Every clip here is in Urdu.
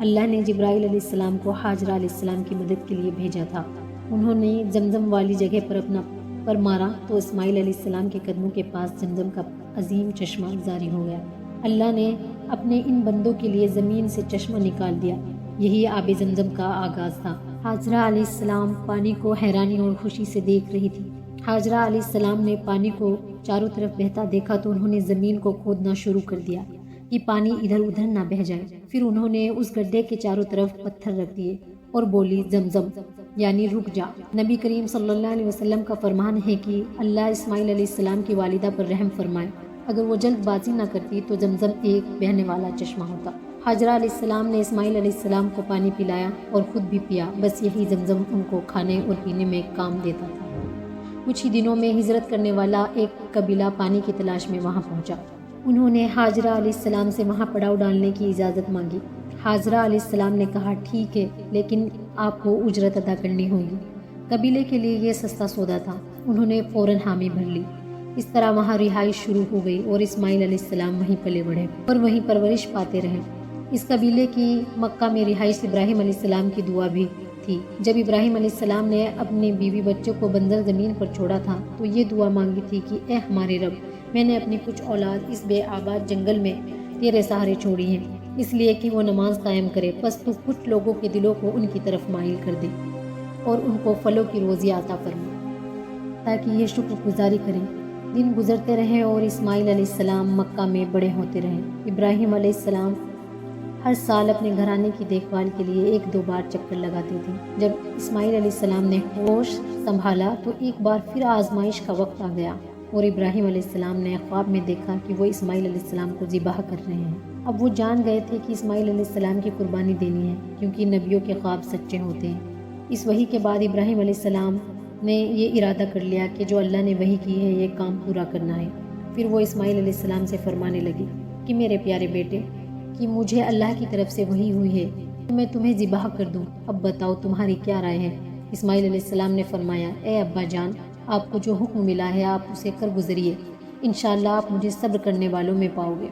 اللہ نے جبرائیل علیہ السلام کو حاجرہ علیہ السلام کی مدد کے لیے بھیجا تھا۔ انہوں نے زمزم والی جگہ پر اپنا پر مارا تو اسماعیل علیہ السلام کے قدموں کے پاس زمزم کا عظیم چشمہ جاری ہو گیا۔ اللہ نے اپنے ان بندوں کے لیے زمین سے چشمہ نکال دیا۔ یہی آب زمزم کا آغاز تھا۔ حاجرہ علیہ السلام پانی کو حیرانی اور خوشی سے دیکھ رہی تھی۔ حاجرہ علیہ السلام نے پانی کو چاروں طرف بہتا دیکھا تو انہوں نے زمین کو کھودنا شروع کر دیا کہ پانی ادھر ادھر نہ بہہ جائے۔ پھر انہوں نے اس گڈھے کے چاروں طرف پتھر رکھ دیے اور بولی زمزم یعنی رک جا۔ نبی کریم صلی اللہ علیہ وسلم کا فرمان ہے کہ اللہ اسماعیل علیہ السلام کی والدہ پر رحم فرمائے، اگر وہ جلد بازی نہ کرتی تو زمزم ایک بہنے والا چشمہ ہوتا۔ حاجرہ علیہ السلام نے اسماعیل علیہ السلام کو پانی پلایا اور خود بھی پیا، بس یہی زمزم ان کو کھانے اور پینے میں کام دیتا تھا۔ کچھ ہی دنوں میں ہجرت کرنے والا ایک قبیلہ پانی کی تلاش میں وہاں پہنچا۔ انہوں نے حاجرہ علیہ السلام سے وہاں پڑاؤ ڈالنے کی اجازت مانگی۔ حاجرہ علیہ السلام نے کہا ٹھیک ہے، لیکن آپ کو اجرت ادا کرنی ہوگی۔ قبیلے کے لیے یہ سستا سودا تھا۔ انہوں نے فوراً حامی بھر لی۔ اس طرح وہاں رہائش شروع ہو گئی اور اسماعیل علیہ السلام وہیں پلے بڑھے اور وہیں پرورش پاتے رہے۔ اس قبیلے کی مکہ میں رہائش ابراہیم علیہ السلام کی دعا بھی تھی۔ جب ابراہیم علیہ السلام نے اپنی بیوی بچوں کو بنجر زمین پر چھوڑا تھا تو یہ دعا مانگی تھی کہ اے ہمارے رب، میں نے اپنی کچھ اولاد اس بے آباد جنگل میں تیرے سہارے چھوڑی ہیں، اس لیے کہ وہ نماز قائم کرے، پس تو کچھ لوگوں کے دلوں کو ان کی طرف مائل کر دے اور ان کو پھلوں کی روزی عطا فرما تاکہ یہ شکر گزاری کریں۔ دن گزرتے رہے اور اسماعیل علیہ السلام مکہ میں بڑے ہوتے رہے۔ ابراہیم علیہ السلام ہر سال اپنے گھرانے کی دیکھ بھال کے لیے 1-2 بار چکر لگاتے تھے۔ جب اسماعیل علیہ السلام نے ہوش سنبھالا تو ایک بار پھر آزمائش کا وقت آ گیا اور ابراہیم علیہ السلام نے خواب میں دیکھا کہ وہ اسماعیل علیہ السلام کو ذبح کر رہے ہیں۔ اب وہ جان گئے تھے کہ اسماعیل علیہ السلام کی قربانی دینی ہے، کیونکہ نبیوں کے خواب سچے ہوتے ہیں۔ اس وحی کے بعد ابراہیم علیہ السلام نے یہ ارادہ کر لیا کہ جو اللہ نے وحی کی ہے یہ کام پورا کرنا ہے۔ پھر وہ اسماعیل علیہ السلام سے فرمانے لگی کہ میرے پیارے بیٹے، کہ مجھے اللہ کی طرف سے وحی ہوئی ہے کہ میں تمہیں ذبح کر دوں، اب بتاؤ تمہاری کیا رائے ہے؟ اسماعیل علیہ السلام نے فرمایا اے ابا جان، آپ کو جو حکم ملا ہے آپ اسے کر گزریے، انشاءاللہ آپ مجھے صبر کرنے والوں میں پاؤ گے۔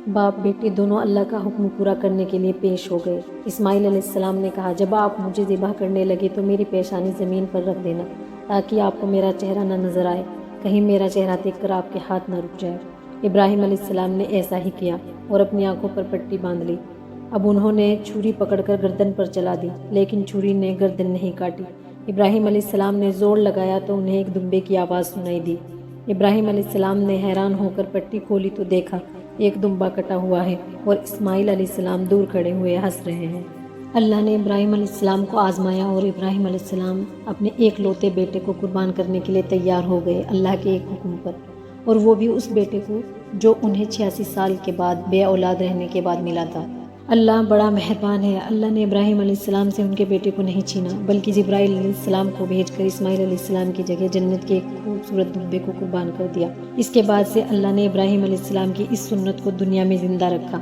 باپ بیٹے دونوں اللہ کا حکم پورا کرنے کے لیے پیش ہو گئے۔ اسماعیل علیہ السلام نے کہا جب آپ مجھے ذبح کرنے لگے تو میری پیشانی زمین پر رکھ دینا تاکہ آپ کو میرا چہرہ نہ نظر آئے، کہیں میرا چہرہ دیکھ کر آپ کے ہاتھ نہ رک جائے۔ ابراہیم علیہ السلام نے ایسا ہی کیا اور اپنی آنکھوں پر پٹی باندھ لی۔ اب انہوں نے چھری پکڑ کر گردن پر چلا دی، لیکن چھری نے گردن نہیں کاٹی۔ ابراہیم علیہ السلام نے زور لگایا تو انہیں ایک دمبے کی آواز سنائی دی۔ ابراہیم علیہ السلام نے حیران ہو کر پٹی کھولی تو دیکھا ایک دمبا کٹا ہوا ہے اور اسماعیل علیہ السلام دور کھڑے ہوئے ہنس رہے ہیں۔ اللہ نے ابراہیم علیہ السلام کو آزمایا اور ابراہیم علیہ السلام اپنے ایک لوتے بیٹے کو قربان کرنے کے لیے تیار ہو گئے اللہ کے ایک حکم پر، اور وہ بھی اس بیٹے کو جو انہیں 86 سال کے بعد بے اولاد رہنے کے بعد ملا تھا۔ اللہ بڑا مہربان ہے۔ اللہ نے ابراہیم علیہ السلام سے ان کے بیٹے کو نہیں چھینا بلکہ جبرائیل علیہ السلام کو بھیج کر اسماعیل علیہ السلام کی جگہ جنت کے ایک خوبصورت دمبے کو قربان کر دیا۔ اس کے بعد سے اللہ نے ابراہیم علیہ السلام کی اس سنت کو دنیا میں زندہ رکھا۔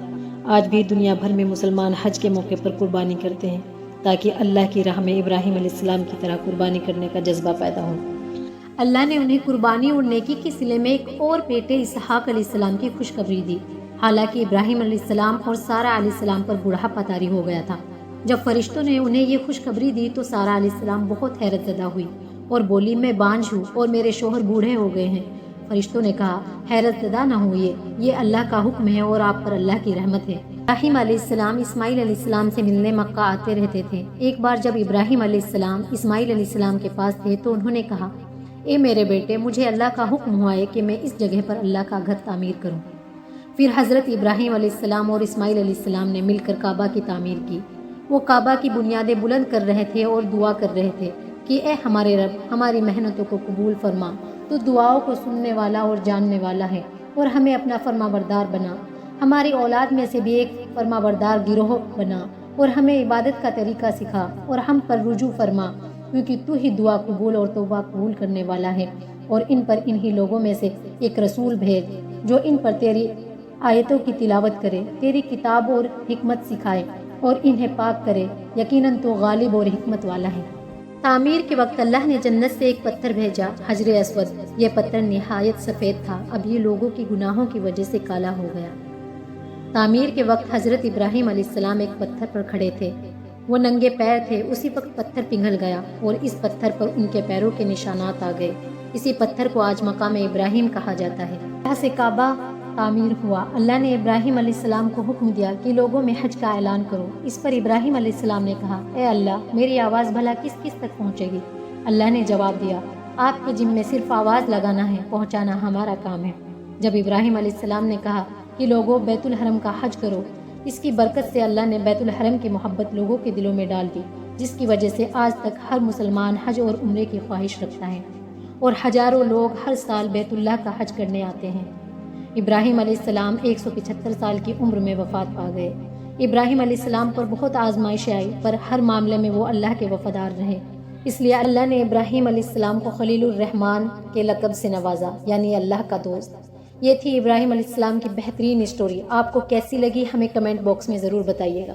آج بھی دنیا بھر میں مسلمان حج کے موقع پر قربانی کرتے ہیں تاکہ اللہ کی راہ میں ابراہیم علیہ السلام کی طرح قربانی کرنے کا جذبہ پیدا ہو۔ اللہ نے انہیں قربانی اور نیکی کے صلے میں ایک اور بیٹے اسحاق علیہ السلام کی خوشخبری دی۔ حالانکہ ابراہیم علیہ السلام اور سارہ علیہ السلام پر بڑھاپا طاری ہو گیا تھا۔ جب فرشتوں نے انہیں یہ خوشخبری دی تو سارہ علیہ السلام بہت حیرت زدہ ہوئی اور بولی میں بانجھ ہوں اور میرے شوہر بوڑھے ہو گئے ہیں۔ فرشتوں نے کہا حیرت زدہ نہ ہوئے، یہ اللہ کا حکم ہے اور آپ پر اللہ کی رحمت ہے۔ ابراہیم علیہ السلام اسماعیل علیہ السلام سے ملنے مکہ آتے رہتے تھے۔ ایک بار جب ابراہیم علیہ السلام اسماعیل علیہ السلام کے پاس تھے تو انہوں نے کہا اے میرے بیٹے، مجھے اللہ کا حکم ہوا ہے کہ میں اس جگہ پر اللہ کا گھر تعمیر کروں۔ پھر حضرت ابراہیم علیہ السلام اور اسماعیل علیہ السلام نے مل کر کعبہ کی تعمیر کی۔ وہ کعبہ کی بنیادیں بلند کر رہے تھے اور دعا کر رہے تھے کہ اے ہمارے رب، ہماری محنتوں کو قبول فرما، تو دعاؤں کو سننے والا اور جاننے والا ہے، اور ہمیں اپنا فرما بردار بنا، ہماری اولاد میں سے بھی ایک فرما بردار گروہ بنا، اور ہمیں عبادت کا طریقہ سکھا اور ہم پر رجوع فرما، کیونکہ تو ہی دعا قبول اور توبہ قبول کرنے والا ہے، اور ان پر انہی لوگوں میں سے ایک رسول بھیج جو ان پر تیری آیتوں کی تلاوت کرے، تیری کتاب اور حکمت سکھائے اور انہیں پاک کرے، یقیناً تو غالب اور حکمت والا ہے۔ تعمیر کے وقت اللہ نے جنت سے ایک پتھر بھیجا، حجر اسود۔ یہ پتھر نہایت سفید تھا، اب یہ لوگوں کی گناہوں کی وجہ سے کالا ہو گیا۔ تعمیر کے وقت حضرت ابراہیم علیہ السلام ایک پتھر پر کھڑے تھے۔ وہ ننگے پیر تھے۔ اسی وقت پتھر پگھل گیا اور اس پتھر پر ان کے پیروں کے نشانات آ گئے۔ اسی پتھر کو آج مقام ابراہیم کہا جاتا ہے۔ اللہ سے کعبہ تعمیر ہوا۔ اللہ نے ابراہیم علیہ السلام کو حکم دیا کہ لوگوں میں حج کا اعلان کرو۔ اس پر ابراہیم علیہ السلام نے کہا، اے اللہ، میری آواز بھلا کس کس تک پہنچے گی؟ اللہ نے جواب دیا، آپ کے ذمے صرف آواز لگانا ہے، پہنچانا ہمارا کام ہے۔ جب ابراہیم علیہ السلام نے کہا کہ لوگوں بیت الحرم کا حج کرو، اس کی برکت سے اللہ نے بیت الحرم کی محبت لوگوں کے دلوں میں ڈال دی، جس کی وجہ سے آج تک ہر مسلمان حج اور عمرے کی خواہش رکھتا ہے اور ہزاروں لوگ ہر سال بیت اللہ کا حج کرنے آتے ہیں۔ ابراہیم علیہ السلام 175 سال کی عمر میں وفات پا گئے۔ ابراہیم علیہ السلام پر بہت آزمائشیں آئی، پر ہر معاملے میں وہ اللہ کے وفادار رہے۔ اس لیے اللہ نے ابراہیم علیہ السلام کو خلیل الرحمن کے لقب سے نوازا، یعنی اللہ کا دوست۔ یہ تھی ابراہیم علیہ السلام کی بہترین اسٹوری۔ آپ کو کیسی لگی ہمیں کمنٹ باکس میں ضرور بتائیے گا۔